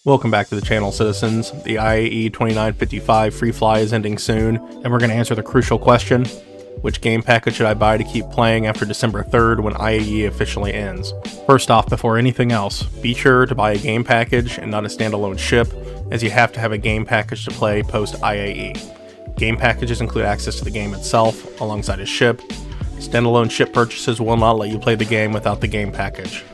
Welcome back to the channel, citizens. The IAE 2955 free fly is ending soon, and we're going to answer the crucial question: which game package should I buy to keep playing after December 3rd when IAE officially ends? First off, before anything else, be sure to buy a game package and not a standalone ship, as you have to have a game package to play post IAE. Game packages include access to the game itself, alongside a ship. Standalone ship purchases will not let you play the game without the game package.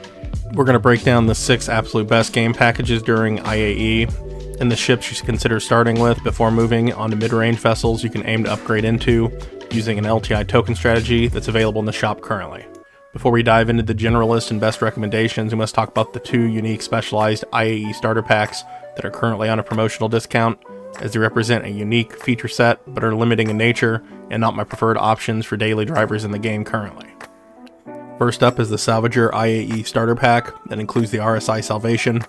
We're going to break down the 6 absolute best game packages during IAE, and the ships you should consider starting with before moving on to mid-range vessels you can aim to upgrade into, using an LTI token strategy that's available in the shop currently. Before we dive into the general list and best recommendations, we must talk about the 2 unique specialized IAE starter packs that are currently on a promotional discount, as they represent a unique feature set but are limiting in nature and not my preferred options for daily drivers in the game currently. First up is the Salvager IAE Starter Pack that includes the RSI Salvation.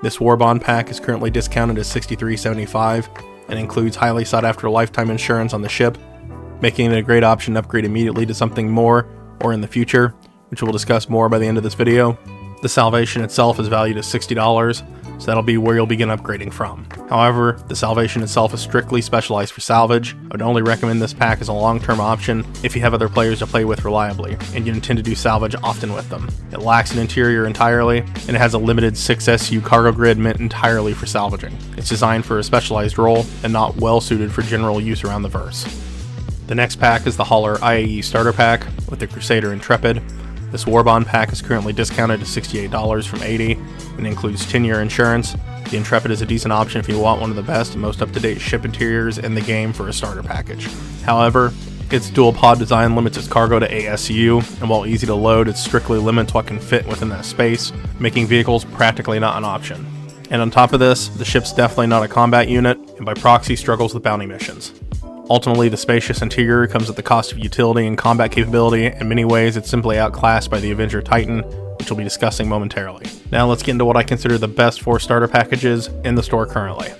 This War Bond pack is currently discounted at $63.75 and includes highly sought after lifetime insurance on the ship, making it a great option to upgrade immediately to something more or in the future, which we'll discuss more by the end of this video. The Salvation itself is valued at $60, so that'll be where you'll begin upgrading from. However, the Salvation itself is strictly specialized for salvage. I would only recommend this pack as a long-term option if you have other players to play with reliably, and you intend to do salvage often with them. It lacks an interior entirely, and it has a limited 6 SU cargo grid meant entirely for salvaging. It's designed for a specialized role, and not well suited for general use around the verse. The next pack is the Hauler IAE Starter Pack with the Crusader Intrepid. This War Bond pack is currently discounted to $68 from $80 and includes 10-year insurance. The Intrepid is a decent option if you want one of the best and most up-to-date ship interiors in the game for a starter package. However, its dual pod design limits its cargo to ASU, and while easy to load, it strictly limits what can fit within that space, making vehicles practically not an option. And on top of this, the ship's definitely not a combat unit, and by proxy struggles with bounty missions. Ultimately, the spacious interior comes at the cost of utility and combat capability. In many ways, it's simply outclassed by the Avenger Titan, which we'll be discussing momentarily. Now let's get into what I consider the best 4 starter packages in the store currently.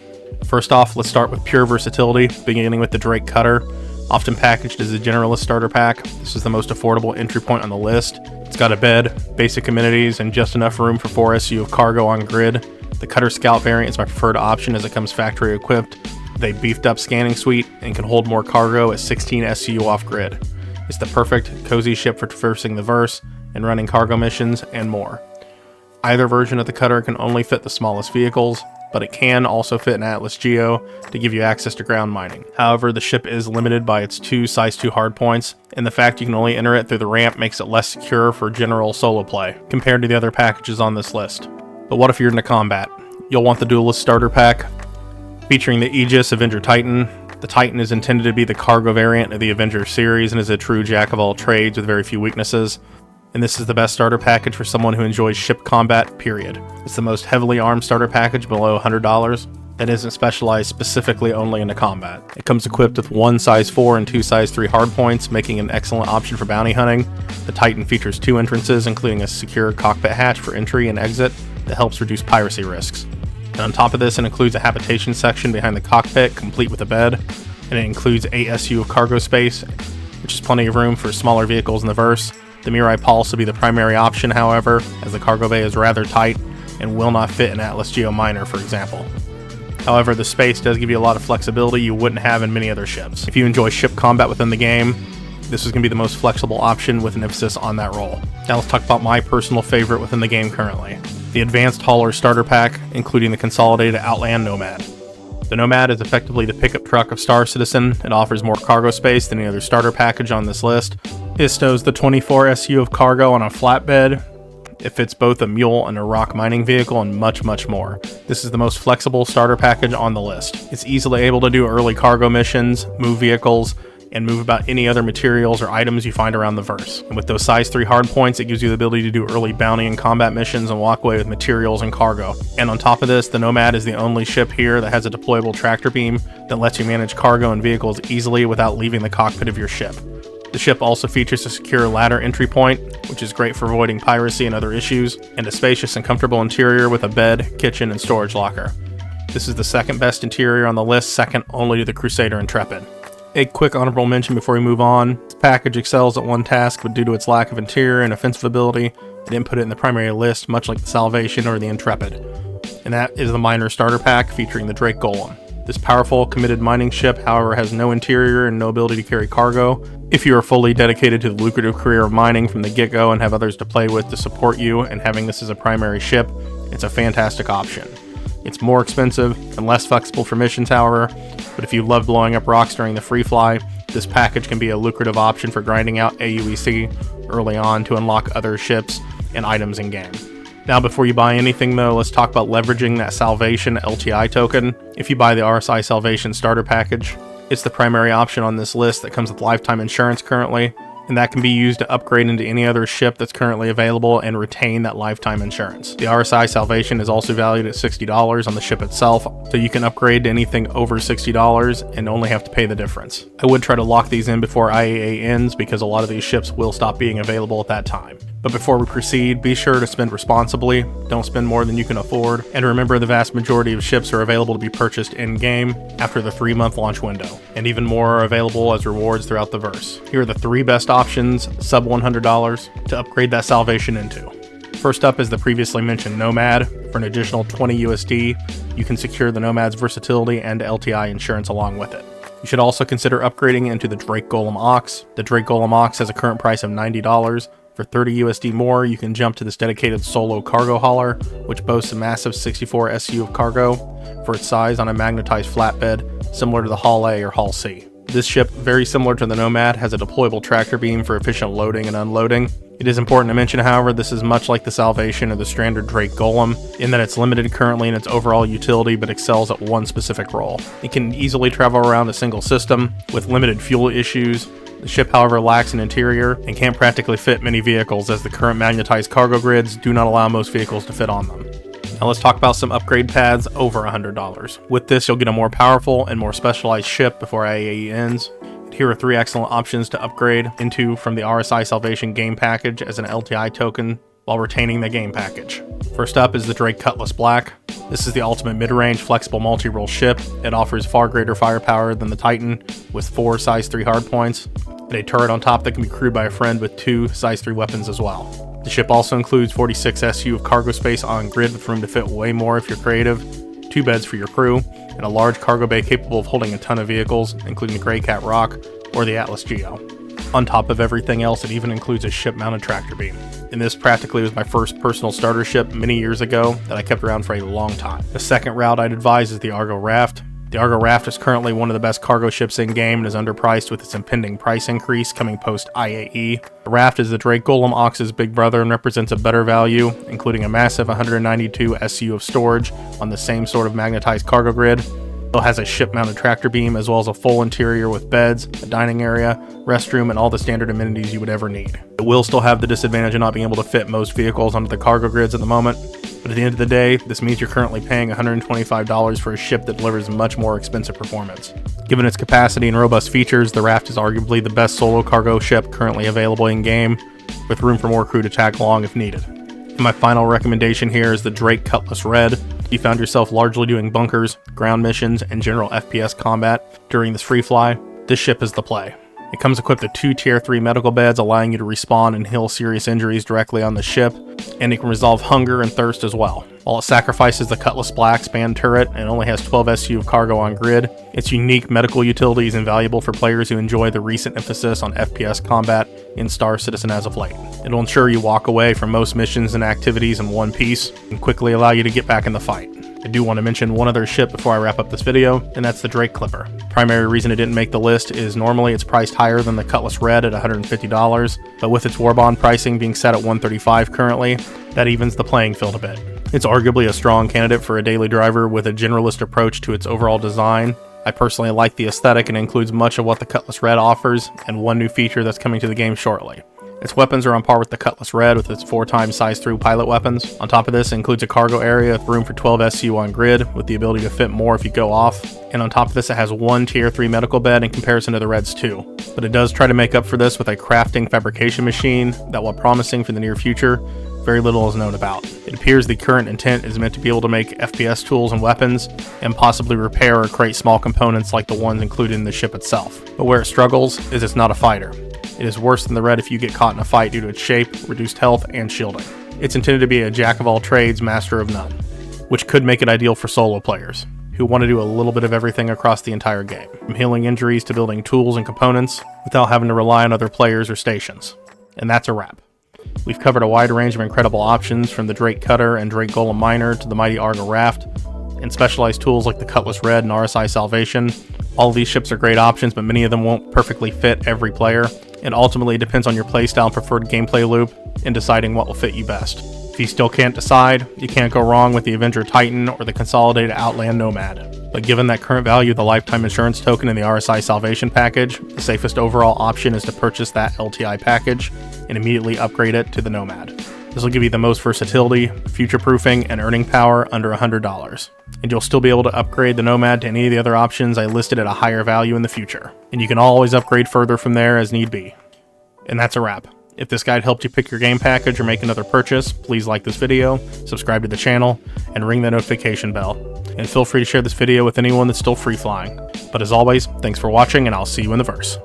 First off, let's start with pure versatility, beginning with the Drake Cutter. Often packaged as a generalist starter pack, this is the most affordable entry point on the list. It's got a bed, basic amenities, and just enough room for 4 SU of cargo on grid. The Cutter Scout variant is my preferred option as it comes factory equipped with a beefed up scanning suite and can hold more cargo at 16 SCU off grid. It's the perfect cozy ship for traversing the verse and running cargo missions and more. Either version of the Cutter can only fit the smallest vehicles, but it can also fit an Atlas Geo to give you access to ground mining. However, the ship is limited by its 2 size 2 hardpoints, and the fact you can only enter it through the ramp makes it less secure for general solo play compared to the other packages on this list. But what if you're into combat? You'll want the Duelist Starter Pack, featuring the Aegis Avenger Titan. The Titan is intended to be the cargo variant of the Avenger series and is a true jack of all trades with very few weaknesses. And this is the best starter package for someone who enjoys ship combat, period. It's the most heavily armed starter package below $100 that isn't specialized specifically only into combat. It comes equipped with 1 size 4 and 2 size 3 hardpoints, making it an excellent option for bounty hunting. The Titan features 2 entrances, including a secure cockpit hatch for entry and exit that helps reduce piracy risks. And on top of this, it includes a habitation section behind the cockpit, complete with a bed, and it includes 8 SU of cargo space, which is plenty of room for smaller vehicles in the verse. The Mirai Pulse will be the primary option, however, as the cargo bay is rather tight and will not fit an Atlas Geo Miner, for example. However, the space does give you a lot of flexibility you wouldn't have in many other ships. If you enjoy ship combat within the game, this is going to be the most flexible option with an emphasis on that role. Now let's talk about my personal favorite within the game currently: the Advanced Hauler Starter Pack, including the consolidated Outland Nomad. The Nomad is effectively the pickup truck of Star Citizen. It offers more cargo space than any other starter package on this list. It stows the 24 SU of cargo on a flatbed. It fits both a mule and a rock mining vehicle and much more. This is the most flexible starter package on the list. It's easily able to do early cargo missions, move vehicles, and move about any other materials or items you find around the verse. And with those size 3 hardpoints, it gives you the ability to do early bounty and combat missions and walk away with materials and cargo. And on top of this, the Nomad is the only ship here that has a deployable tractor beam that lets you manage cargo and vehicles easily without leaving the cockpit of your ship. The ship also features a secure ladder entry point, which is great for avoiding piracy and other issues, and a spacious and comfortable interior with a bed, kitchen, and storage locker. This is the second best interior on the list, second only to the Crusader Intrepid. A quick honorable mention before we move on: this package excels at one task, but due to its lack of interior and offensive ability, they didn't put it in the primary list, much like the Salvation or the Intrepid. and that is the Miner Starter Pack featuring the Drake Golem. This powerful, committed mining ship, however, has no interior and no ability to carry cargo. If you are fully dedicated to the lucrative career of mining from the get-go and have others to play with to support you, and having this as a primary ship, it's a fantastic option. It's more expensive and less flexible for missions, however, but if you love blowing up rocks during the free fly, this package can be a lucrative option for grinding out aUEC early on to unlock other ships and items in game. Now, before you buy anything though, let's talk about leveraging that Salvation LTI token. If you buy the RSI Salvation Starter Package, it's the primary option on this list that comes with lifetime insurance currently, and that can be used to upgrade into any other ship that's currently available and retain that lifetime insurance. The RSI Salvation is also valued at $60 on the ship itself, so you can upgrade to anything over $60 and only have to pay the difference. I would try to lock these in before IAA ends because a lot of these ships will stop being available at that time. But before we proceed, be sure to spend responsibly, don't spend more than you can afford, and remember the vast majority of ships are available to be purchased in-game after the 3-month launch window, and even more are available as rewards throughout the verse. Here are the 3 best options, sub $100, to upgrade that Salvation into. First up is the previously mentioned Nomad. For an additional 20 USD, you can secure the Nomad's versatility and LTI insurance along with it. You should also consider upgrading into the Drake Golem Ox. The Drake Golem Ox has a current price of $90. For 30 USD more, you can jump to this dedicated solo cargo hauler, which boasts a massive 64 SU of cargo for its size on a magnetized flatbed, similar to the Hull A or Hull C. This ship, very similar to the Nomad, has a deployable tractor beam for efficient loading and unloading. It is important to mention, however, this is much like the Salvation or the standard Drake Golem, in that it's limited currently in its overall utility but excels at one specific role. It can easily travel around a single system with limited fuel issues. The ship, however, lacks an interior and can't practically fit many vehicles, as the current magnetized cargo grids do not allow most vehicles to fit on them. Now let's talk about some upgrade paths over $100. With this, you'll get a more powerful and more specialized ship before IAE ends. Here are 3 excellent options to upgrade into from the RSI Salvation game package as an LTI token while retaining the game package. First up is the Drake Cutlass Black. This is the ultimate mid-range flexible multi-role ship. It offers far greater firepower than the Titan with 4 size 3 hardpoints, and a turret on top that can be crewed by a friend with 2 size 3 weapons as well. The ship also includes 46 SU of cargo space on grid with room to fit way more if you're creative, 2 beds for your crew, and a large cargo bay capable of holding a ton of vehicles, including the Grey Cat Rock or the Atlas Geo. On top of everything else, it even includes a ship-mounted tractor beam. And this practically was my first personal starter ship many years ago that I kept around for a long time. The second route I'd advise is the Argo Raft. The Argo Raft is currently one of the best cargo ships in game and is underpriced with its impending price increase coming post IAE. The Raft is the Drake Golem Ox's big brother and represents a better value, including a massive 192 SU of storage on the same sort of magnetized cargo grid. It has a ship-mounted tractor beam as well as a full interior with beds, a dining area, restroom, and all the standard amenities you would ever need. It will still have the disadvantage of not being able to fit most vehicles onto the cargo grids at the moment, but at the end of the day, this means you're currently paying $125 for a ship that delivers much more expensive performance. Given its capacity and robust features, the Raft is arguably the best solo cargo ship currently available in-game, with room for more crew to tag along if needed. And my final recommendation here is the Drake Cutlass Red. If you found yourself largely doing bunkers, ground missions, and general FPS combat during this free fly, this ship is the play. It comes equipped with 2 Tier 3 medical beds, allowing you to respawn and heal serious injuries directly on the ship, and it can resolve hunger and thirst as well. While it sacrifices the Cutlass Black span turret and only has 12 SU of cargo on grid, its unique medical utility is invaluable for players who enjoy the recent emphasis on FPS combat in Star Citizen as of late. It'll ensure you walk away from most missions and activities in one piece, and quickly allow you to get back in the fight. I do want to mention one other ship before I wrap up this video, and that's the Drake Clipper. Primary reason it didn't make the list is normally it's priced higher than the Cutlass Red at $150, but with its war bond pricing being set at $135 currently, that evens the playing field a bit. It's arguably a strong candidate for a daily driver with a generalist approach to its overall design. I personally like the aesthetic and includes much of what the Cutlass Red offers, and one new feature that's coming to the game shortly. Its weapons are on par with the Cutlass Red with its 4x size 3 pilot weapons. On top of this, it includes a cargo area with room for 12 SU on grid with the ability to fit more if you go off. And on top of this, it has 1 Tier 3 medical bed in comparison to the Red's 2. But it does try to make up for this with a crafting fabrication machine that, while promising for the near future, very little is known about. It appears the current intent is meant to be able to make FPS tools and weapons, and possibly repair or create small components like the ones included in the ship itself. But where it struggles is it's not a fighter. It is worse than the Red if you get caught in a fight due to its shape, reduced health, and shielding. It's intended to be a jack of all trades, master of none. which could make it ideal for solo players who want to do a little bit of everything across the entire game, from healing injuries to building tools and components without having to rely on other players or stations. And that's a wrap. We've covered a wide range of incredible options, from the Drake Cutter and Drake Golem Miner to the Mighty Arga Raft, and specialized tools like the Cutlass Red and RSI Salvation. All of these ships are great options, but many of them won't perfectly fit every player, and ultimately it depends on your playstyle and preferred gameplay loop in deciding what will fit you best. If you still can't decide, you can't go wrong with the Avenger Titan or the consolidated Outland Nomad. But given that current value of the lifetime insurance token in the RSI Salvation package, the safest overall option is to purchase that LTI package and immediately upgrade it to the Nomad. This will give you the most versatility, future-proofing, and earning power under $100. And you'll still be able to upgrade the Nomad to any of the other options I listed at a higher value in the future. And you can always upgrade further from there as need be. And that's a wrap. If this guide helped you pick your game package or make another purchase, please like this video, subscribe to the channel, and ring the notification bell. And feel free to share this video with anyone that's still free flying. But as always, thanks for watching, and I'll see you in the verse.